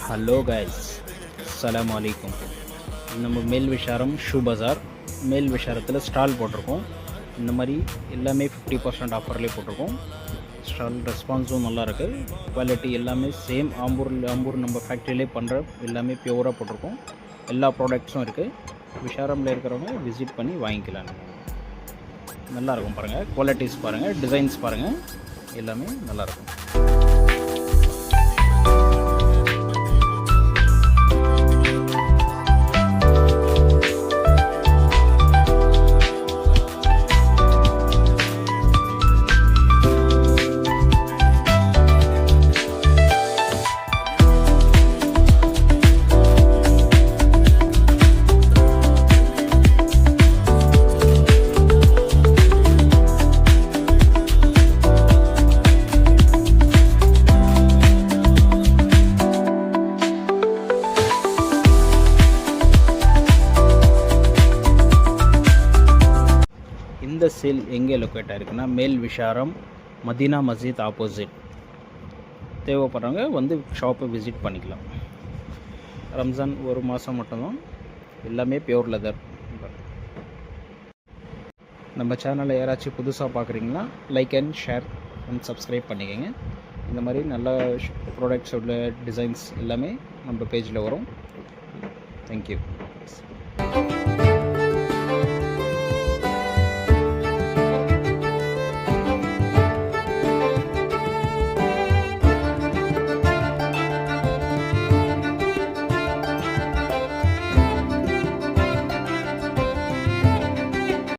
Hello guys, அஸ்ஸலாமு அலைக்கும். நம்ம மேல் விஷாரம் ஷூ பஜார் மேல் விஷாரத்தில் ஸ்டால் போட்டிருக்கோம். இந்த மாதிரி எல்லாமே 50% ஆஃபர்லேயே போட்டிருக்கோம். ஸ்டால் ரெஸ்பான்ஸும் நல்லாயிருக்கு. குவாலிட்டி எல்லாமே சேம் ஆம்பூர் நம்ம ஃபேக்ட்ரியிலே பண்ணுற எல்லாமே பியூராக போட்டிருக்கோம். எல்லா ப்ராடக்ட்ஸும் இருக்குது. விஷாரமில் இருக்கிறவங்க விசிட் பண்ணி வாங்கிக்கலாம். நல்லாயிருக்கும் பாருங்கள், குவாலிட்டிஸ் பாருங்கள், டிசைன்ஸ் பாருங்கள், எல்லாமே நல்லாயிருக்கும். இந்த சேல் எங்கே லொக்கேட் ஆகிருக்குன்னா மேல் விஷாரம் மதீனா மஸ்ஜித் ஆப்போசிட். தேவைப்படுறவங்க வந்து ஷாப்பை விசிட் பண்ணிக்கலாம். ரம்ஜான் ஒரு மாதம் மட்டும்தான். எல்லாமே பியூர் லெதர். நம்ம சேனலை யாராச்சும் புதுசாக பார்க்குறீங்கன்னா like and share and subscribe பண்ணிக்கோங்க. இந்த மாதிரி நல்ல ப்ராடக்ட்ஸ் உள்ள டிசைன்ஸ் எல்லாமே நம்ம பேஜில் வரும். தேங்க்யூ.